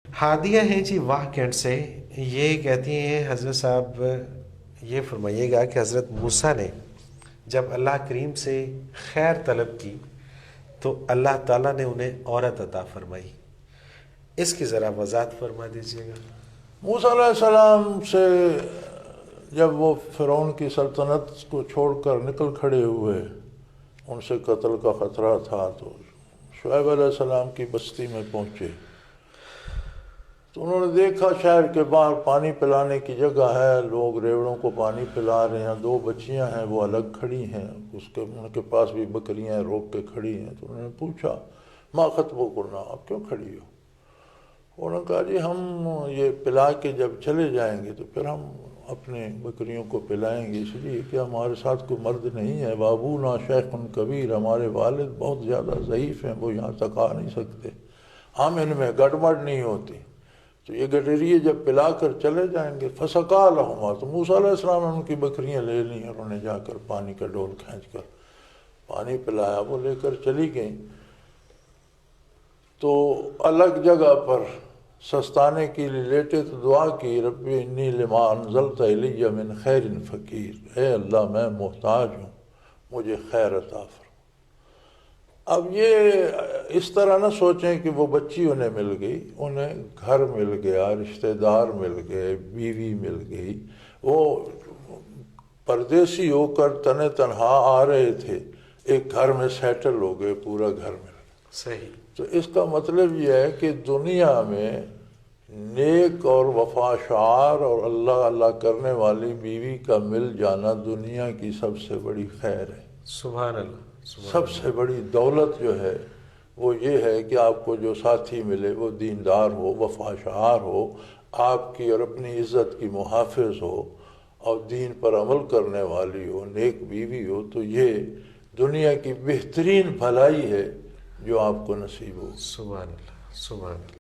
ہادیہ ہیں جی واہ کینٹ سے، یہ کہتی ہیں حضرت صاحب یہ فرمائیے گا کہ حضرت موسیٰ نے جب اللہ کریم سے خیر طلب کی تو اللہ تعالیٰ نے انہیں عورت عطا فرمائی، اس کی ذرا وضاحت فرما دیجیے گا۔ موسیٰ علیہ السلام سے جب وہ فرعون کی سلطنت کو چھوڑ کر نکل کھڑے ہوئے، ان سے قتل کا خطرہ تھا، تو شعیب علیہ السلام کی بستی میں پہنچے تو انہوں نے دیکھا شہر کے باہر پانی پلانے کی جگہ ہے، لوگ ریوڑوں کو پانی پلا رہے ہیں، دو بچیاں ہیں وہ الگ کھڑی ہیں، ان کے پاس بھی بکریاں روک کے کھڑی ہیں۔ تو انہوں نے پوچھا ما خطبکن، آپ کیوں کھڑی ہو؟ انہوں نے کہا جی ہم یہ پلا کے جب چلے جائیں گے تو پھر ہم اپنے بکریوں کو پلائیں گے، اس لیے کہ ہمارے ساتھ کوئی مرد نہیں ہے، وابونا شیخ کبیر، ہمارے والد بہت زیادہ ضعیف ہیں، وہ یہاں تک آ نہیں سکتے، ہم ان میں گڑبڑ نہیں ہوتی، تو یہ گڈریے جب پلا کر چلے جائیں گے۔ فسقا لہما، تو موسیٰ علیہ السلام نے ان کی بکریاں لے لیں اور انہیں جا کر پانی کا ڈول کھینچ کر پانی پلایا، وہ لے کر چلی گئیں۔ تو الگ جگہ پر سستانے کے لیے لیٹے تو دعا کی، رب انی لما انزلت الی من خیر فقیر، اے اللہ میں محتاج ہوں، مجھے خیر عطا فرما۔ اب یہ اس طرح نہ سوچیں کہ وہ بچی انہیں مل گئی، انہیں گھر مل گیا، رشتہ دار مل گئے، بیوی مل گئی، وہ پردیسی ہو کر تنہا آ رہے تھے، ایک گھر میں سیٹل ہو گئے، پورا گھر مل گیا۔ صحیح۔ تو اس کا مطلب یہ ہے کہ دنیا میں نیک اور وفاشار اور اللہ اللہ کرنے والی بیوی کا مل جانا دنیا کی سب سے بڑی خیر ہے۔ سبحان اللہ، سبحان سب سے بڑی دولت جو ہے وہ یہ ہے کہ آپ کو جو ساتھی ملے وہ دیندار ہو، وفاشار ہو، آپ کی اور اپنی عزت کی محافظ ہو اور دین پر عمل کرنے والی ہو، نیک بیوی ہو، تو یہ دنیا کی بہترین بھلائی ہے جو آپ کو نصیب ہو۔ سبحان اللہ، سبحان اللہ۔